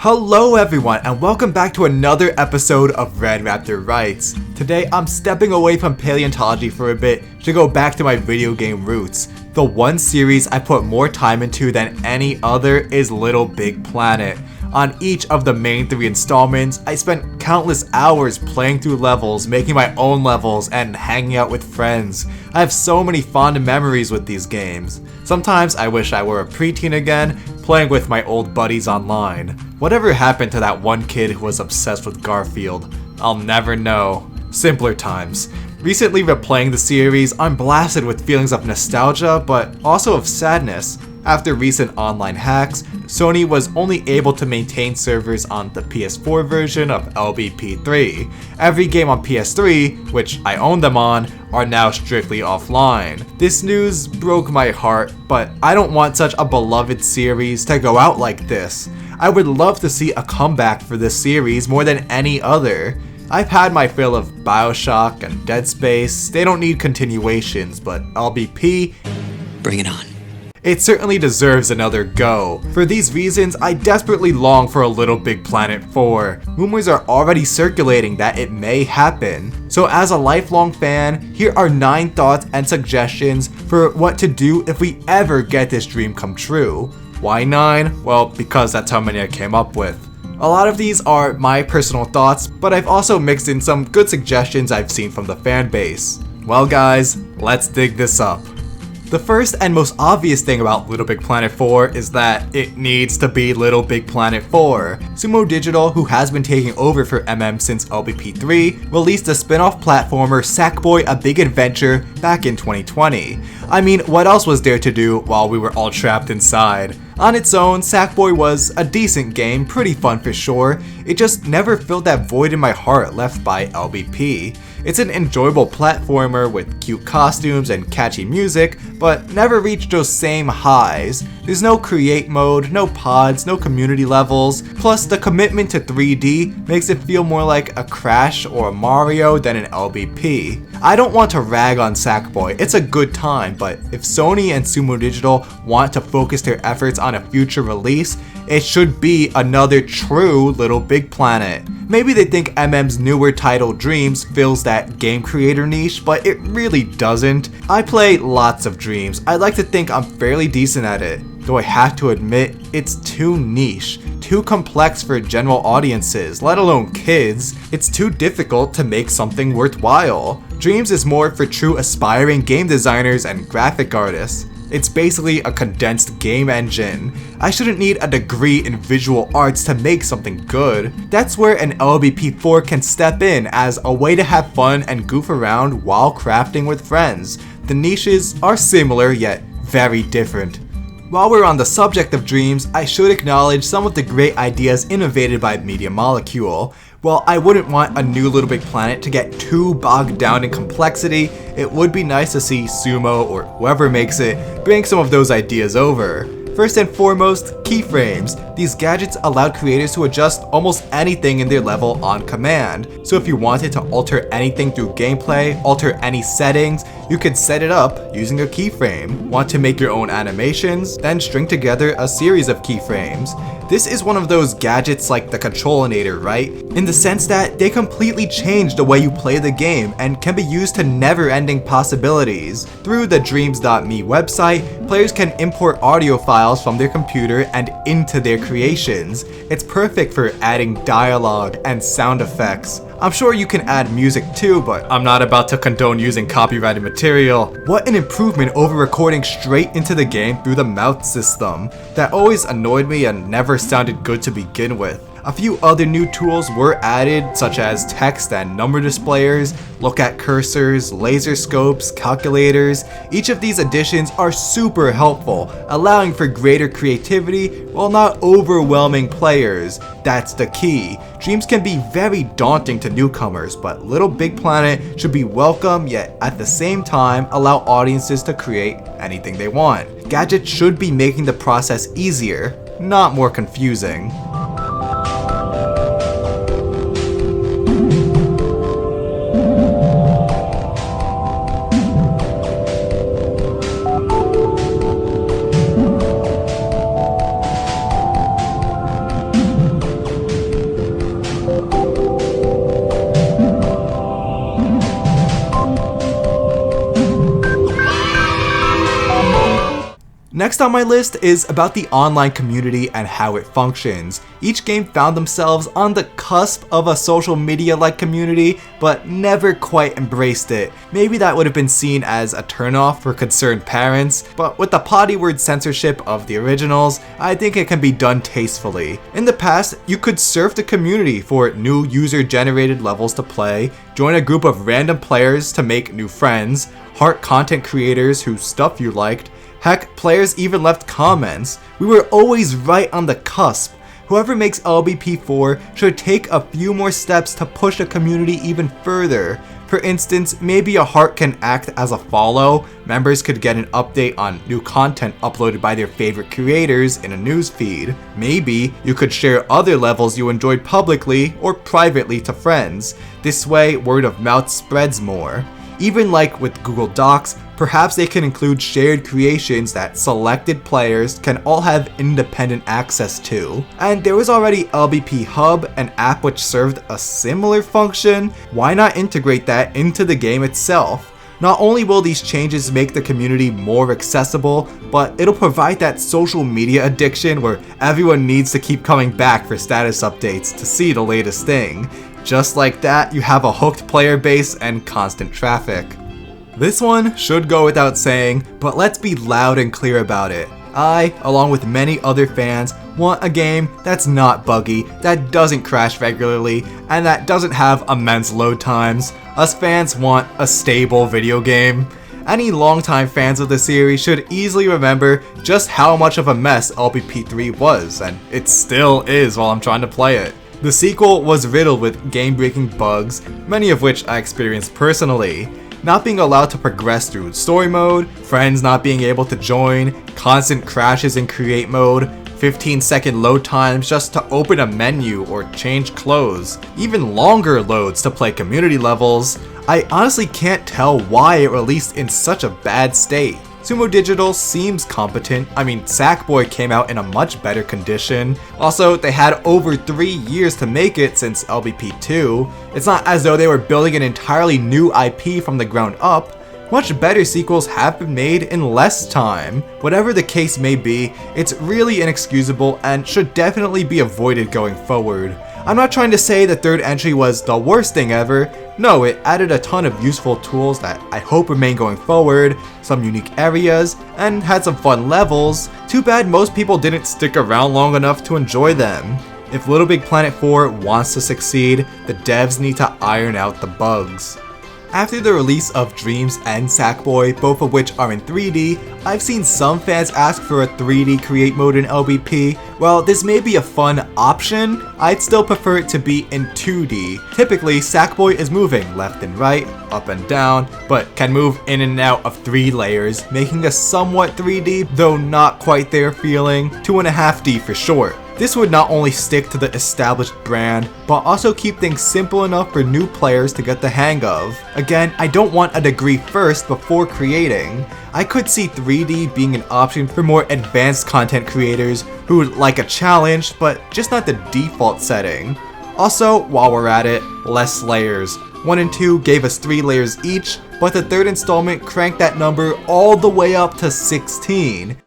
Hello everyone and welcome back to another episode of Red Raptor Writes. Today I'm stepping away from paleontology for a bit to go back to my video game roots. The one series I put more time into than any other is Little Big Planet. On each of the main 3 installments, I spent countless hours playing through levels, making my own levels, and hanging out with friends. I have so many fond memories with these games. Sometimes I wish I were a preteen again, playing with my old buddies online. Whatever happened to that one kid who was obsessed with Garfield? I'll never know. Simpler times. Recently replaying the series, I'm blasted with feelings of nostalgia, but also of sadness. After recent online hacks, Sony was only able to maintain servers on the PS4 version of LBP3. Every game on PS3, which I own them on, are now strictly offline. This news broke my heart, but I don't want such a beloved series to go out like this. I would love to see a comeback for this series more than any other. I've had my fill of BioShock and Dead Space. They don't need continuations, but LBP, bring it on. It certainly deserves another go. For these reasons, I desperately long for a Little Big Planet 4. Rumors are already circulating that it may happen. So as a lifelong fan, here are 9 thoughts and suggestions for what to do if we ever get this dream come true. Why 9? Well, because that's how many I came up with. A lot of these are my personal thoughts, but I've also mixed in some good suggestions I've seen from the fan base. Well guys, let's dig this up. The first and most obvious thing about Little Big Planet 4 is that it needs to be Little Big Planet 4. Sumo Digital, who has been taking over for MM since LBP3, released the spin-off platformer Sackboy: A Big Adventure back in 2020. I mean, what else was there to do while we were all trapped inside? On its own, Sackboy was a decent game, pretty fun for sure. It just never filled that void in my heart left by LBP. It's an enjoyable platformer with cute costumes and catchy music, but never reached those same highs. There's no create mode, no pods, no community levels, plus the commitment to 3D makes it feel more like a Crash or a Mario than an LBP. I don't want to rag on Sackboy, it's a good time, but if Sony and Sumo Digital want to focus their efforts on a future release, it should be another true Little Big Planet. Maybe they think MM's newer title Dreams fills that game creator niche, but it really doesn't. I play lots of Dreams. I like to think I'm fairly decent at it, though I have to admit it's too niche, too complex for general audiences, let alone kids. It's too difficult to make something worthwhile. Dreams is more for true aspiring game designers and graphic artists. It's basically a condensed game engine. I shouldn't need a degree in visual arts to make something good. That's where an LBP4 can step in as a way to have fun and goof around while crafting with friends. The niches are similar yet very different. While we're on the subject of Dreams, I should acknowledge some of the great ideas innovated by Media Molecule. While I wouldn't want a new Little Big Planet to get too bogged down in complexity, it would be nice to see Sumo, or whoever makes it, bring some of those ideas over. First and foremost, keyframes. These gadgets allowed creators to adjust almost anything in their level on command. So if you wanted to alter anything through gameplay, alter any settings, you could set it up using a keyframe. Want to make your own animations? Then string together a series of keyframes. This is one of those gadgets like the Controlinator, right? In the sense that they completely change the way you play the game and can be used to never-ending possibilities. Through the Dreams.me website, players can import audio files from their computer and into their creations. It's perfect for adding dialogue and sound effects. I'm sure you can add music too, but I'm not about to condone using copyrighted material. What an improvement over recording straight into the game through the mouth system. That always annoyed me and never sounded good to begin with. A few other new tools were added, such as text and number displayers, look at cursors, laser scopes, calculators. Each of these additions are super helpful, allowing for greater creativity while not overwhelming players. That's the key. Dreams can be very daunting to newcomers, but Little Big Planet should be welcome, yet at the same time allow audiences to create anything they want. Gadgets should be making the process easier, not more confusing. Next on my list is about the online community and how it functions. Each game found themselves on the cusp of a social media-like community, but never quite embraced it. Maybe that would have been seen as a turnoff for concerned parents, but with the potty word censorship of the originals, I think it can be done tastefully. In the past, you could surf the community for new user-generated levels to play, join a group of random players to make new friends, heart content creators whose stuff you liked. Heck, players even left comments. We were always right on the cusp. Whoever makes LBP 4 should take a few more steps to push the community even further. For instance, maybe a heart can act as a follow. Members could get an update on new content uploaded by their favorite creators in a newsfeed. Maybe you could share other levels you enjoyed publicly or privately to friends. This way, word of mouth spreads more. Even like with Google Docs, perhaps they can include shared creations that selected players can all have independent access to. And there was already LBP Hub, an app which served a similar function. Why not integrate that into the game itself? Not only will these changes make the community more accessible, but it'll provide that social media addiction where everyone needs to keep coming back for status updates to see the latest thing. Just like that, you have a hooked player base and constant traffic. This one should go without saying, but let's be loud and clear about it. I, along with many other fans, want a game that's not buggy, that doesn't crash regularly, and that doesn't have immense load times. Us fans want a stable video game. Any longtime fans of the series should easily remember just how much of a mess LBP 3 was, and it still is while I'm trying to play it. The sequel was riddled with game-breaking bugs, many of which I experienced personally. Not being allowed to progress through story mode, friends not being able to join, constant crashes in create mode, 15-second load times just to open a menu or change clothes, even longer loads to play community levels. I honestly can't tell why it released in such a bad state. Sumo Digital seems competent. I mean, Sackboy came out in a much better condition. Also, they had over 3 years to make it since LBP 2. It's not as though they were building an entirely new IP from the ground up. Much better sequels have been made in less time. Whatever the case may be, it's really inexcusable and should definitely be avoided going forward. I'm not trying to say the third entry was the worst thing ever. No, it added a ton of useful tools that I hope remain going forward, some unique areas, and had some fun levels. Too bad most people didn't stick around long enough to enjoy them. If Little Big Planet 4 wants to succeed, the devs need to iron out the bugs. After the release of Dreams and Sackboy, both of which are in 3D, I've seen some fans ask for a 3D create mode in LBP. While this may be a fun option, I'd still prefer it to be in 2D. Typically, Sackboy is moving left and right, up and down, but can move in and out of 3 layers, making a somewhat 3D, though not quite there feeling, 2.5D for short. This would not only stick to the established brand, but also keep things simple enough for new players to get the hang of. Again, I don't want a degree first before creating. I could see 3D being an option for more advanced content creators who would like a challenge, but just not the default setting. Also, while we're at it, less layers. 1 and 2 gave us 3 layers each, but the third installment cranked that number all the way up to 16.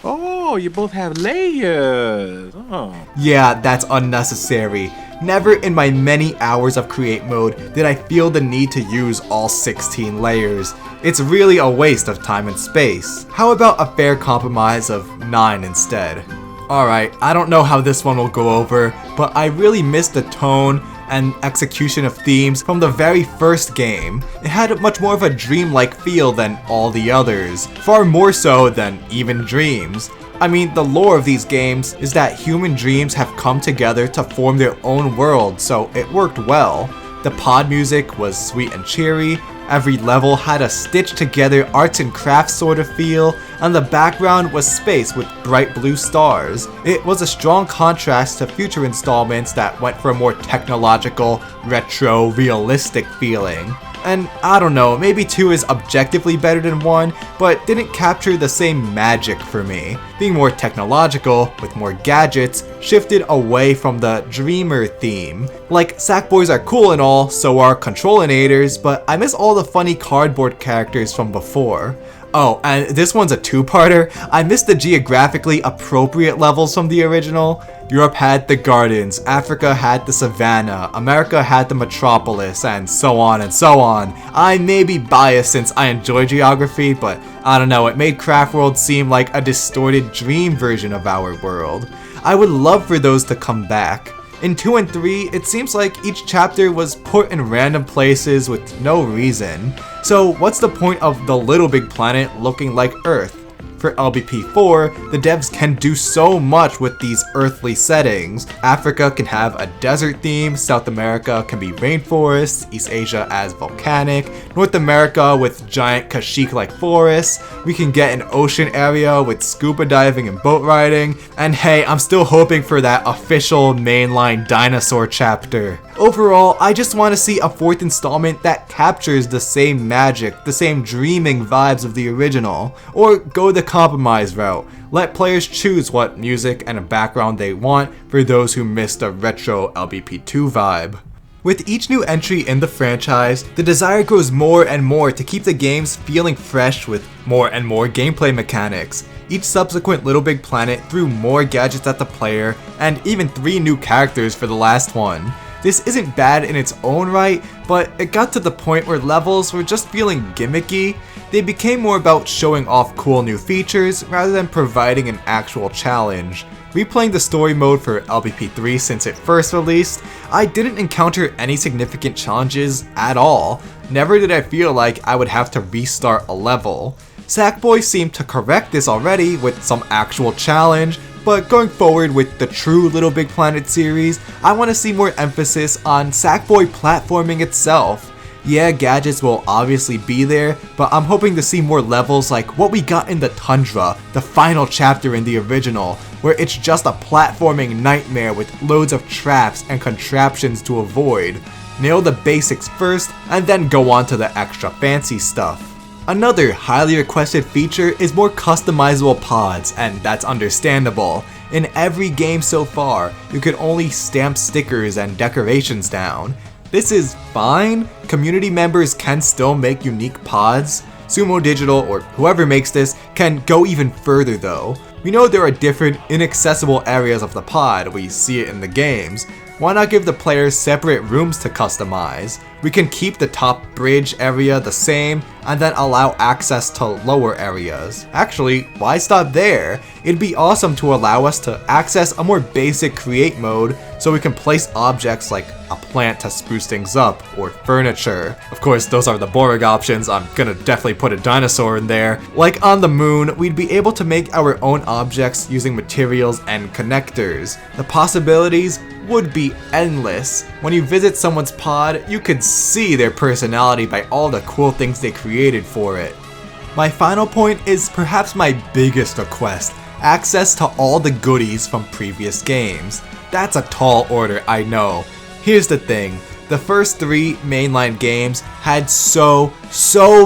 Oh, you both have layers. Oh. Yeah, that's unnecessary. Never in my many hours of create mode did I feel the need to use all 16 layers. It's really a waste of time and space. How about a fair compromise of 9 instead? Alright, I don't know how this one will go over, but I really missed the tone and execution of themes from the very first game. It had much more of a dreamlike feel than all the others, far more so than even Dreams. I mean, the lore of these games is that human dreams have come together to form their own world, so it worked well. The pod music was sweet and cheery, every level had a stitched together arts and crafts sort of feel, and the background was space with bright blue stars. It was a strong contrast to future installments that went for a more technological, retro, realistic feeling. And I don't know, maybe 2 is objectively better than 1, but didn't capture the same magic for me. Being more technological, with more gadgets, shifted away from the dreamer theme. Like, Sackboys are cool and all, so are Controlinators, but I miss all the funny cardboard characters from before. Oh, and this one's a two-parter. I missed the geographically appropriate levels from the original. Europe had the gardens, Africa had the savannah, America had the metropolis, and so on and so on. I may be biased since I enjoy geography, but I don't know, it made Craft World seem like a distorted dream version of our world. I would love for those to come back. In 2 and 3, it seems like each chapter was put in random places with no reason. So what's the point of the Little Big Planet looking like Earth? For LBP4, the devs can do so much with these earthly settings. Africa can have a desert theme, South America can be rainforests, East Asia as volcanic, North America with giant Kashyyyk-like forests, we can get an ocean area with scuba diving and boat riding, and hey, I'm still hoping for that official mainline dinosaur chapter. Overall, I just want to see a 4th installment that captures the same magic, the same dreaming vibes of the original, or go the compromise route. Let players choose what music and a background they want for those who missed the retro LBP2 vibe. With each new entry in the franchise, the desire grows more and more to keep the games feeling fresh with more and more gameplay mechanics. Each subsequent Little Big Planet threw more gadgets at the player, and even 3 new characters for the last one. This isn't bad in its own right, but it got to the point where levels were just feeling gimmicky. They became more about showing off cool new features rather than providing an actual challenge. Replaying the story mode for LBP3 since it first released, I didn't encounter any significant challenges at all. Never did I feel like I would have to restart a level. Sackboy seemed to correct this already with some actual challenge, but going forward with the true Little Big Planet series, I want to see more emphasis on Sackboy platforming itself. Yeah, gadgets will obviously be there, but I'm hoping to see more levels like what we got in the Tundra, the final chapter in the original, where it's just a platforming nightmare with loads of traps and contraptions to avoid. Nail the basics first, and then go on to the extra fancy stuff. Another highly requested feature is more customizable pods, and that's understandable. In every game so far, you can only stamp stickers and decorations down. This is fine. Community members can still make unique pods. Sumo Digital, or whoever makes this, can go even further though. We know there are different inaccessible areas of the pod, we see it in the games. Why not give the players separate rooms to customize? We can keep the top bridge area the same, and then allow access to lower areas. Actually, why stop there? It'd be awesome to allow us to access a more basic create mode so we can place objects like a plant to spruce things up, or furniture. Of course, those are the boring options, I'm gonna definitely put a dinosaur in there. Like on the moon, we'd be able to make our own objects using materials and connectors. The possibilities would be endless. When you visit someone's pod, you could see their personality by all the cool things they created for it. My final point is perhaps my biggest request: access to all the goodies from previous games. That's a tall order, I know. Here's the thing, the first 3 mainline games had so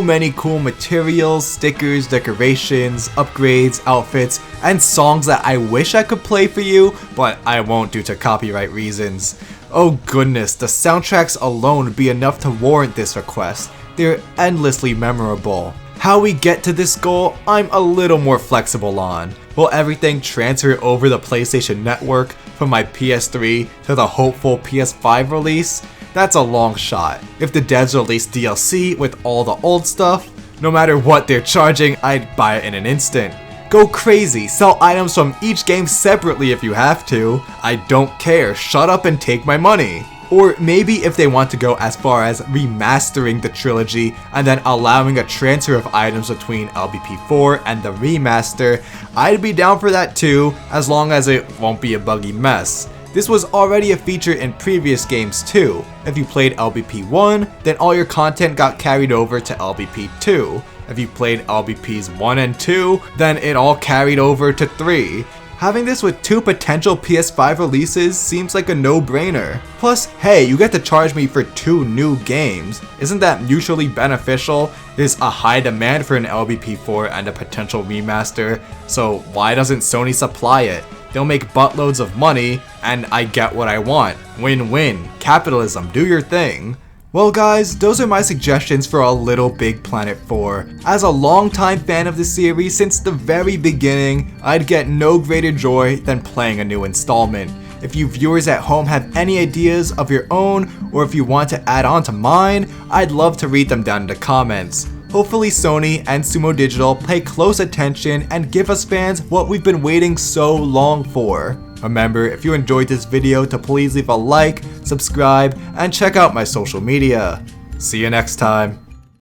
many cool materials, stickers, decorations, upgrades, outfits, and songs that I wish I could play for you, but I won't due to copyright reasons. Oh goodness, the soundtracks alone would be enough to warrant this request. They're endlessly memorable. How we get to this goal, I'm a little more flexible on. Will everything transfer over the PlayStation Network from my PS3 to the hopeful PS5 release? That's a long shot. If the devs release DLC with all the old stuff, no matter what they're charging, I'd buy it in an instant. Go crazy, sell items from each game separately if you have to. I don't care, shut up and take my money. Or maybe if they want to go as far as remastering the trilogy and then allowing a transfer of items between LBP4 and the remaster, I'd be down for that too, as long as it won't be a buggy mess. This was already a feature in previous games too. If you played LBP1, then all your content got carried over to LBP2. If you played LBPs 1 and 2, then it all carried over to 3. Having this with 2 potential PS5 releases seems like a no-brainer. Plus, hey, you get to charge me for 2 new games. Isn't that mutually beneficial? There's a high demand for an LBP4 and a potential remaster, so why doesn't Sony supply it? They'll make buttloads of money, and I get what I want. Win-win. Capitalism, do your thing. Well guys, those are my suggestions for a Little Big Planet 4. As a longtime fan of the series since the very beginning, I'd get no greater joy than playing a new installment. If you viewers at home have any ideas of your own, or if you want to add on to mine, I'd love to read them down in the comments. Hopefully Sony and Sumo Digital pay close attention and give us fans what we've been waiting so long for. Remember, if you enjoyed this video, to please leave a like, subscribe, and check out my social media. See you next time.